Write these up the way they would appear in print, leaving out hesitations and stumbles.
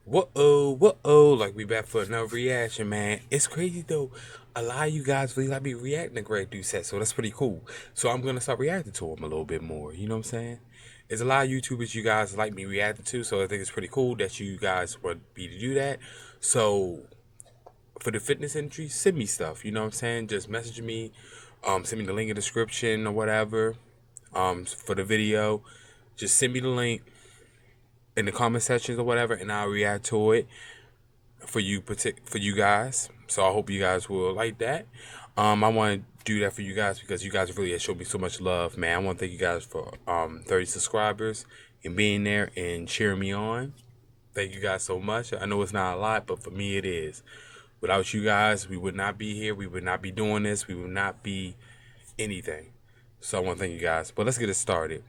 Whoa, like we back for another reaction, man. It's crazy though. A lot of you guys really like me reacting to Greg Doucette, so that's pretty cool. So I'm gonna start reacting to him a little bit more. You know what I'm saying? There's a lot of YouTubers you guys like me reacting to, so I think it's pretty cool that you guys want me to do that. So for the fitness industry, send me stuff. You know what I'm saying? Just message me, send me the link in the description or whatever. For the video, just send me the link in the comment sections or whatever, and I'll react to it for you guys. So I hope you guys will like that. I want to do that for you guys because you guys really have showed me so much love, man. I want to thank you guys for 30 subscribers and being there and cheering me on. Thank you guys so much. I know it's not a lot, but for me it is. Without you guys, we would not be here. We would not be doing this. We would not be anything. So I want to thank you guys. But let's get it started.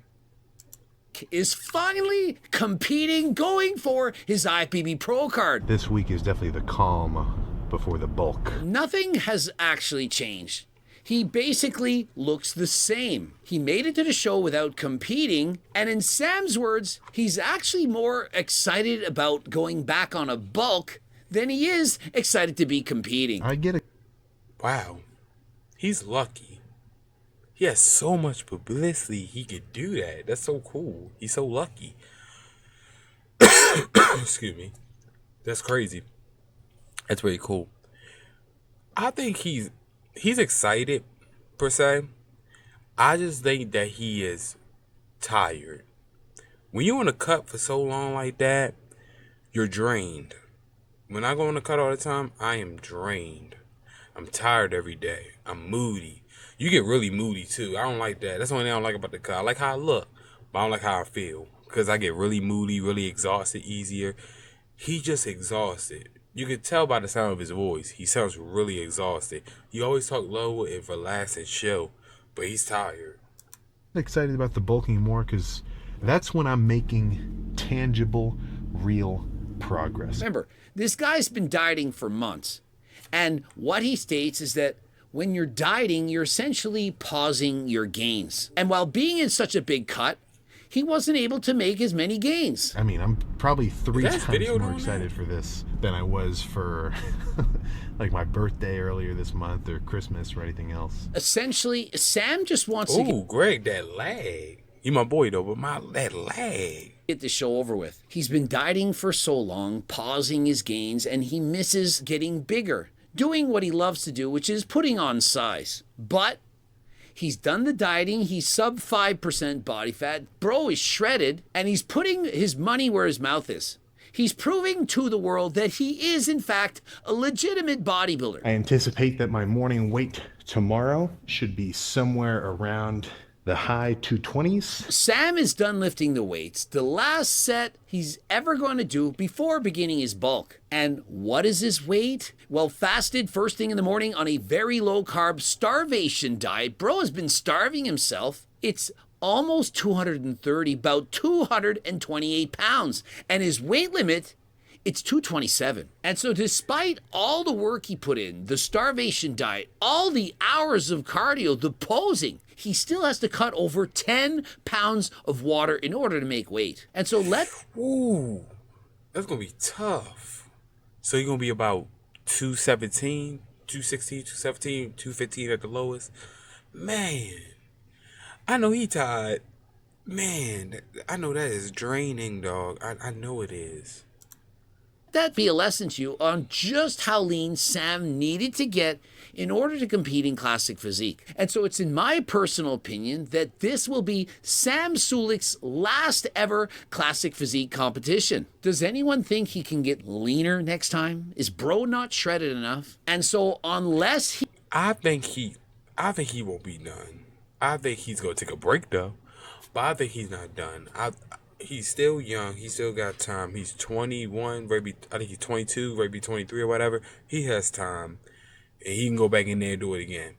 Is finally competing, going for his IFBB Pro card. This week is definitely the calm before the bulk. Nothing has actually changed. He basically looks the same. He made it to the show without competing, and in Sam's words, he's actually more excited about going back on a bulk than he is excited to be competing. I get it. Wow. He's lucky. He has so much publicity, he could do that. That's so cool. He's so lucky. Excuse me. That's crazy. That's pretty cool. I think he's excited, per se. I just think that he is tired. When you're on a cut for so long like that, you're drained. When I go on the cut all the time, I am drained. I'm tired every day. I'm moody. You get really moody too. I don't like that. That's the only thing I don't like about the cut. I like how I look, but I don't like how I feel. Because I get really moody, really exhausted easier. He just exhausted. You can tell by the sound of his voice. He sounds really exhausted. He always talk low and relax and chill, but he's tired. I'm excited about the bulking more because that's when I'm making tangible, real progress. Remember, this guy's been dieting for months. And what he states is that when you're dieting, you're essentially pausing your gains. And while being in such a big cut, he wasn't able to make as many gains. I mean, I'm probably three Is that times video more doing excited that? for this than I was for like my birthday earlier this month or Christmas or anything else. Essentially, Sam just wants to Ooh, Greg, that lag. You my boy though, but that lag. get the show over with. He's been dieting for so long, pausing his gains, and he misses getting bigger, doing what he loves to do, which is putting on size. But he's done the dieting. He's sub 5% body fat. Bro is shredded, and he's putting his money where his mouth is. He's proving to the world that he is, in fact, a legitimate bodybuilder. I anticipate that my morning weight tomorrow should be somewhere around the high 220s. Sam is done lifting the weights, the last set he's ever going to do before beginning his bulk. And what is his weight? Well, fasted first thing in the morning on a very low carb starvation diet. Bro has been starving himself. It's almost 230, about 228 pounds. And his weight limit, it's 227. And so despite all the work he put in, the starvation diet, all the hours of cardio, the posing, he still has to cut over 10 pounds of water in order to make weight. And so Ooh, that's gonna be tough. So you're gonna be about 217, 216, 217, 215 at the lowest. Man, I know he tired. Man, I know that is draining, dog. I know it is. that be a lesson to you on just how lean Sam needed to get in order to compete in classic physique. And so it's in my personal opinion that this will be Sam Sulek's last ever classic physique competition. Does anyone think he can get leaner next time? Is bro not shredded enough? And so unless he I think he won't be done. I think he's gonna take a break though, but I think he's not done. He's still young. He still got time. He's 21, maybe I think he's 22, maybe 23 or whatever. He has time, and he can go back in there and do it again.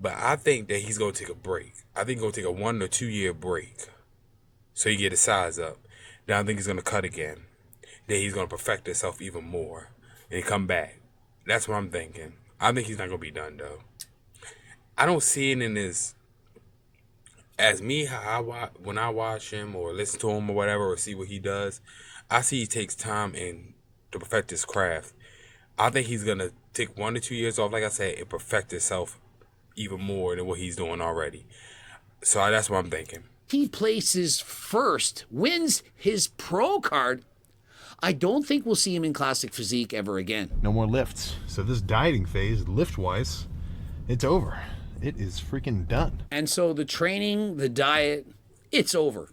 But I think that he's gonna take a break. I think he's gonna take a 1 or 2 year break, so he get his size up. Then I think he's gonna cut again. Then he's gonna perfect himself even more, and come back. That's what I'm thinking. I think he's not gonna be done though. I don't see it in his. As me, when I watch him or listen to him or whatever or see what he does, I see he takes time and to perfect his craft. I think he's gonna take 1 to 2 years off, like I said, and perfect himself even more than what he's doing already. So that's what I'm thinking. He places first, wins his pro card. I don't think we'll see him in classic physique ever again. No more lifts. So this dieting phase, lift-wise, it's over. It is freaking done. And so the training, the diet, it's over.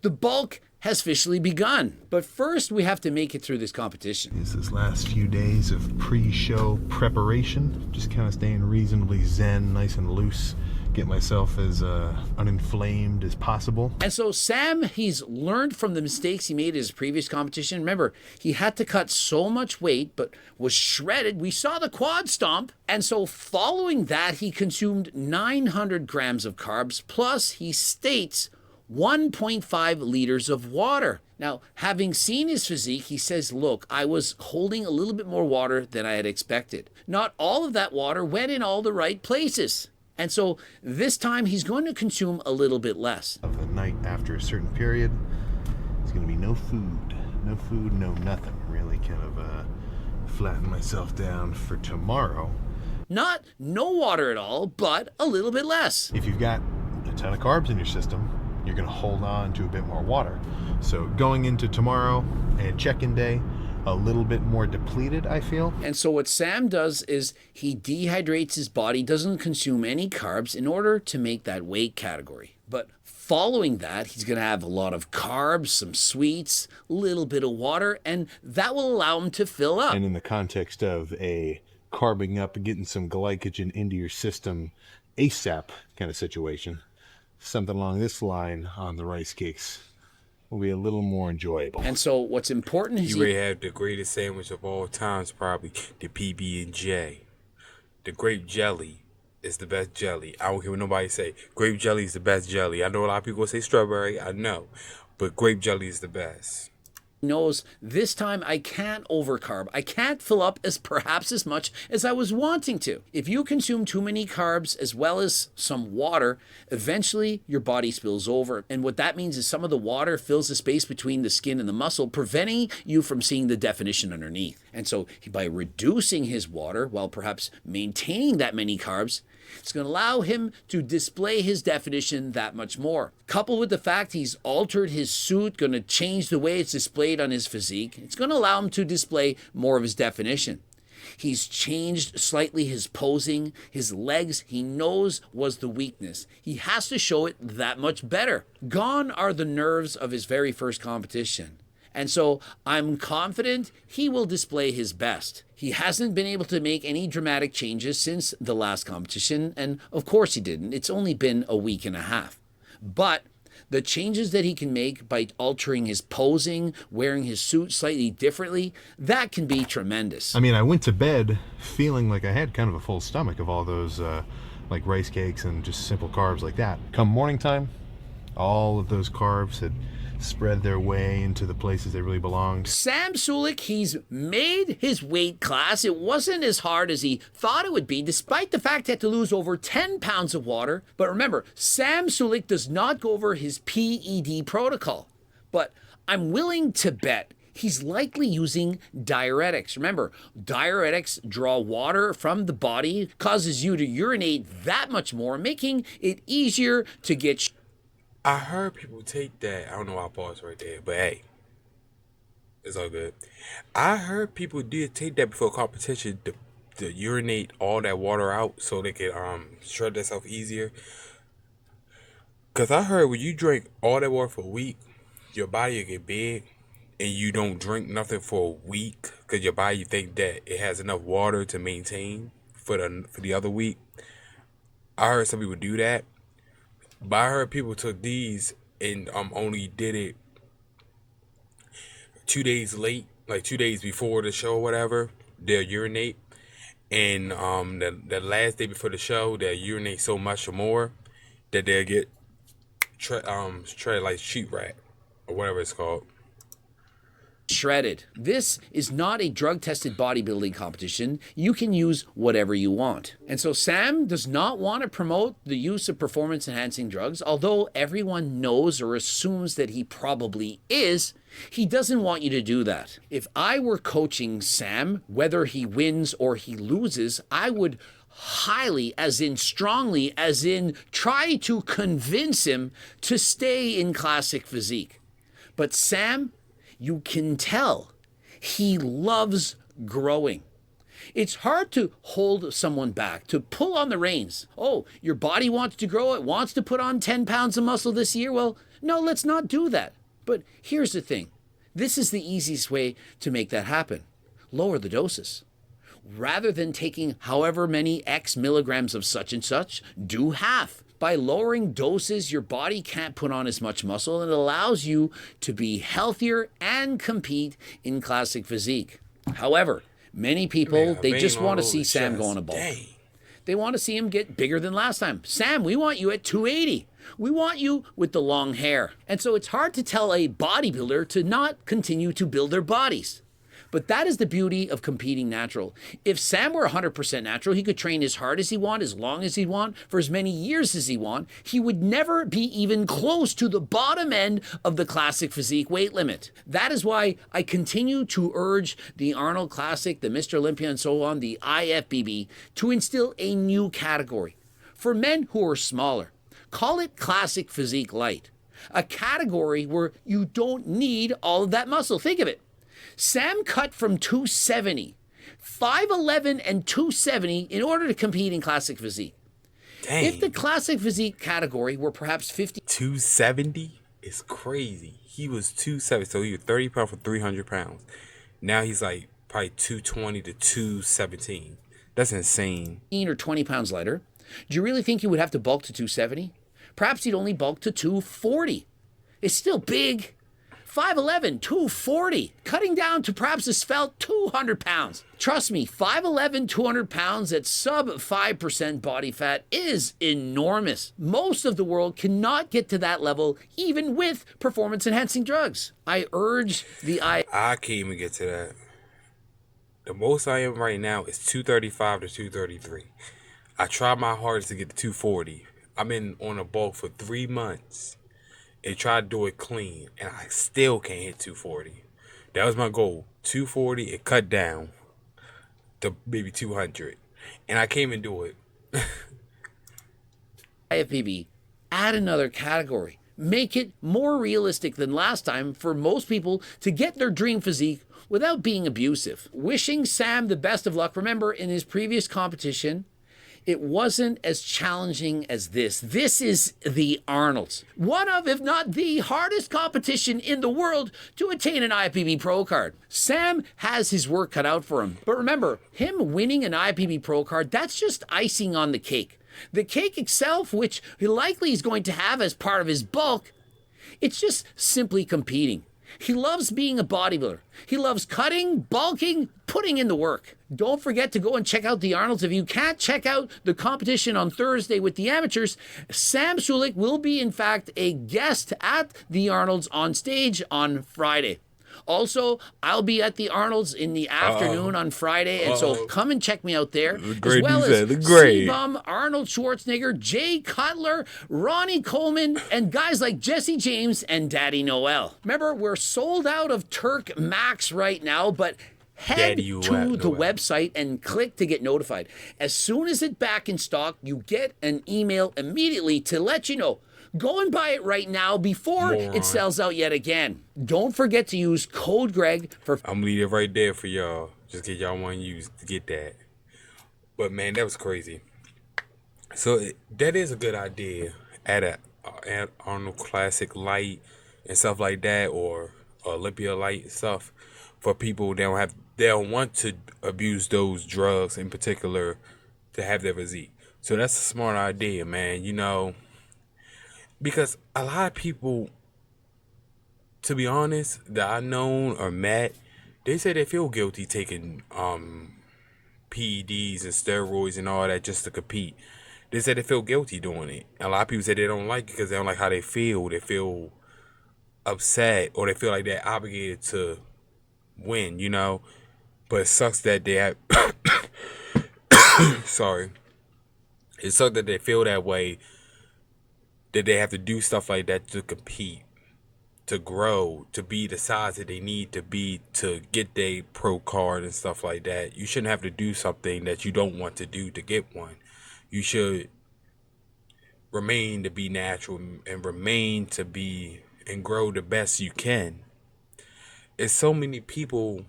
The bulk has officially begun. But first, we have to make it through this competition. It's this last few days of pre-show preparation. Just kind of staying reasonably zen, nice and loose. Get myself as uninflamed as possible. And so Sam, he's learned from the mistakes he made in his previous competition. Remember, he had to cut so much weight, but was shredded. We saw the quad stomp. And so following that, he consumed 900 grams of carbs, plus he states 1.5 liters of water. Now, having seen his physique, he says, look, I was holding a little bit more water than I had expected. Not all of that water went in all the right places. And so this time he's going to consume a little bit less. Of the night after a certain period, it's going to be no food. No food, no nothing. Really kind of flatten myself down for tomorrow. Not no water at all, but a little bit less. If you've got a ton of carbs in your system, you're going to hold on to a bit more water. So going into tomorrow and check-in day, a little bit more depleted, I feel. And so what Sam does is he dehydrates his body, doesn't consume any carbs in order to make that weight category. But following that, he's going to have a lot of carbs, some sweets, a little bit of water, and that will allow him to fill up. And in the context of a carbing up, getting some glycogen into your system ASAP kind of situation, something along this line on the rice cakes will be a little more enjoyable. And so what's important is You already have the greatest sandwich of all times, probably the PB&J. The grape jelly is the best jelly. I don't care what nobody say. Grape jelly is the best jelly. I know a lot of people say strawberry. I know, but grape jelly is the best. knows this time I can't overcarb. I can't fill up perhaps as much as I was wanting to. If you consume too many carbs as well as some water, eventually your body spills over. And what that means is some of the water fills the space between the skin and the muscle, preventing you from seeing the definition underneath. And so by reducing his water while perhaps maintaining that many carbs, it's going to allow him to display his definition that much more. Coupled with the fact he's altered his suit, going to change the way it's displayed on his physique, it's going to allow him to display more of his definition. He's changed slightly his posing, his legs he knows was the weakness. He has to show it that much better. Gone are the nerves of his very first competition. And so I'm confident he will display his best. He hasn't been able to make any dramatic changes since the last competition, and of course he didn't. It's only been a week and a half. But the changes that he can make by altering his posing, wearing his suit slightly differently, that can be tremendous. I mean, I went to bed feeling like I had kind of a full stomach of all those like rice cakes and just simple carbs like that. Come morning time, all of those carbs had spread their way into the places they really belonged. Sam Sulek, he's made his weight class. It wasn't as hard as he thought it would be, despite the fact he had to lose over 10 pounds of water. But remember, Sam Sulek does not go over his PED protocol. But I'm willing to bet he's likely using diuretics. Remember, diuretics draw water from the body, causes you to urinate that much more, making it easier to get I heard people take that. I don't know why I paused right there, but hey, it's all good. I heard people did take that before competition to urinate all that water out so they could shred themselves easier. Cause I heard when you drink all that water for a week, your body will get big, and you don't drink nothing for a week because your body think that it has enough water to maintain for the other week. I heard some people do that. But I heard people took these and only did it 2 days late, like 2 days before the show or whatever. They'll urinate, and the last day before the show, they'll urinate so much or more that they'll get shredded like sheet rat or whatever it's called. shredded. This is not a drug-tested bodybuilding competition. You can use whatever you want. And so Sam does not want to promote the use of performance-enhancing drugs, although everyone knows or assumes that he probably is. He doesn't want you to do that. If I were coaching Sam, whether he wins or he loses, I would highly, as in strongly, as in try to convince him to stay in classic physique. But Sam, you can tell he loves growing. It's hard to hold someone back, to pull on the reins. Oh, your body wants to grow, it wants to put on 10 pounds of muscle this year. Well, no, let's not do that. But here's the thing. This is the easiest way to make that happen. Lower the doses. Rather than taking however many X milligrams of such and such, do half. By lowering doses, your body can't put on as much muscle, and it allows you to be healthier and compete in classic physique. However, many people, they just want to see Sam go on a bulk. Dang. They want to see him get bigger than last time. Sam, we want you at 280. We want you with the long hair. And so it's hard to tell a bodybuilder to not continue to build their bodies. But that is the beauty of competing natural. If Sam were 100% natural, he could train as hard as he want, as long as he want, for as many years as he want. He would never be even close to the bottom end of the classic physique weight limit. That is why I continue to urge the Arnold Classic, the Mr. Olympia, and so on, the IFBB, to instill a new category. For men who are smaller, call it classic physique light. A category where you don't need all of that muscle. Think of it. Sam cut from 270, 5'11", and 270 in order to compete in classic physique. Dang. If the classic physique category were perhaps 270 is crazy. He was 270, so he was 30 pounds for 300 pounds. Now he's like probably 220 to 217. That's insane. 15 or 20 pounds lighter, do you really think he would have to bulk to 270? Perhaps he'd only bulk to 240. It's still big. 5'11", 240, cutting down to perhaps a svelte 200 pounds. Trust me, 5'11", 200 pounds at sub 5% body fat is enormous. Most of the world cannot get to that level even with performance-enhancing drugs. I urge the I can't even get to that. The most I am right now is 235 to 233. I tried my hardest to get to 240. I've been on a bulk for 3 months. And try to do it clean, and I still can't hit 240. That was my goal, 240 and cut down to maybe 200, and I can't even do it. IFBB, add another category. Make it more realistic than last time for most people to get their dream physique without being abusive. Wishing Sam the best of luck. Remember, in his previous competition, it wasn't as challenging as this. This is the Arnold's. One of, if not the hardest competition in the world to attain an IFBB Pro card. Sam has his work cut out for him. But remember, him winning an IFBB Pro card, that's just icing on the cake. The cake itself, which he likely is going to have as part of his bulk, it's just simply competing. He loves being a bodybuilder. He loves cutting, bulking, putting in the work. Don't forget to go and check out the Arnold's. If you can't check out the competition on Thursday with the amateurs, Sam Sulek will be, in fact, a guest at the Arnold's on stage on Friday. Also, I'll be at the Arnold's in the afternoon on Friday, and so come and check me out there. As well as C-Bum, Arnold Schwarzenegger, Jay Cutler, Ronnie Coleman, and guys like Jesse James and Daddy Noel. Remember, we're sold out of Turk Max right now, but head to the website and click to get notified. As soon as it's back in stock, you get an email immediately to let you know. Go and buy it right now before it sells out yet again. Don't forget to use code Greg for... I'm leaving it right there for y'all, just in case y'all want to use to get that. But man, that was crazy. So that is a good idea at Arnold Classic Light and stuff like that, or Olympia Light stuff, for people they don't want to abuse those drugs in particular to have their physique. So that's a smart idea, man. You know. Because a lot of people, to be honest, that I known or met, they say they feel guilty taking PEDs and steroids and all that just to compete. They say they feel guilty doing it. A lot of people say they don't like it because they don't like how they feel. They feel upset, or they feel like they're obligated to win, you know. But it sucks that they have. Sorry, it sucks that they feel that way. That they have to do stuff like that to compete, to grow, to be the size that they need to be to get their pro card and stuff like that. You shouldn't have to do something that you don't want to do to get one. You should remain to be natural and remain to be and grow the best you can. It's so many people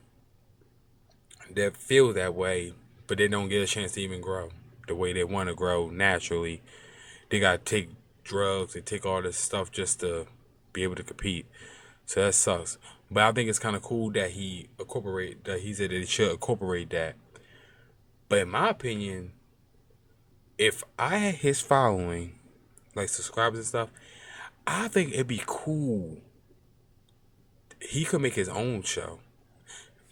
that feel that way, but they don't get a chance to even grow the way they want to grow naturally. They got to take drugs and take all this stuff just to be able to compete. So that sucks. But I think it's kind of cool that he said that he should incorporate that. But in my opinion, if I had his following, like subscribers and stuff, I think it'd be cool. He could make his own show.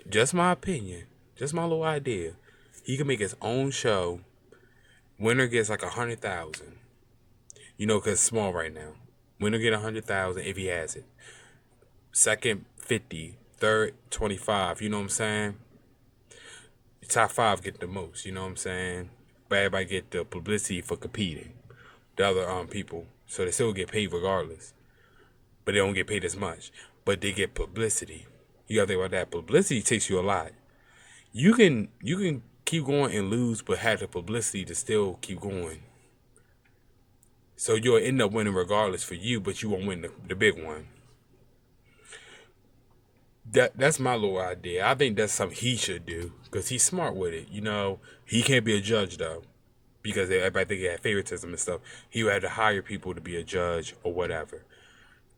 Just my opinion. Just my little idea. He could make his own show. Winner gets like 100,000. You know, because it's small right now. Winner get 100,000 if he has it. Second, 50. Third, 25. You know what I'm saying? The top 5 get the most. You know what I'm saying? But everybody get the publicity for competing. The other people. So they still get paid regardless. But they don't get paid as much. But they get publicity. You gotta think about that. Publicity takes you a lot. You can keep going and lose, but have the publicity to still keep going. So you'll end up winning regardless for you, but you won't win the big one. That's my little idea. I think that's something he should do because he's smart with it. You know, he can't be a judge though, because everybody think he had favoritism and stuff. He would have to hire people to be a judge or whatever,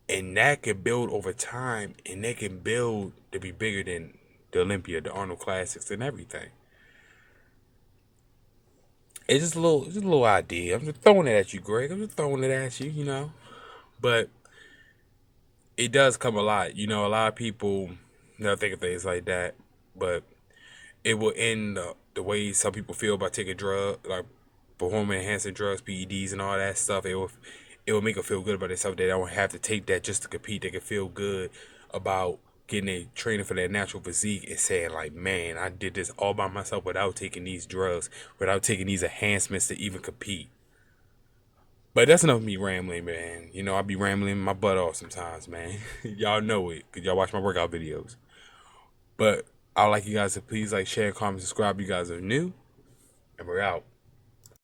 and that can build over time, and they can build to be bigger than the Olympia, the Arnold Classics, and everything. It's just a little idea. I'm just throwing it at you, Greg. I'm just throwing it at you, you know. But it does come a lot. You know, a lot of people never think of things like that. But it will end the way some people feel about taking drugs, like performance enhancing drugs, PEDs, and all that stuff. It will make them feel good about themselves. They don't have to take that just to compete. They can feel good about getting a training for their natural physique and saying like, man, I did this all by myself without taking these drugs, without taking these enhancements to even compete. But that's enough of me rambling, man. You know, I be rambling my butt off sometimes, man. Y'all know it, because y'all watch my workout videos. But I'd like you guys to please like, share, comment, subscribe. You guys are new, and we're out.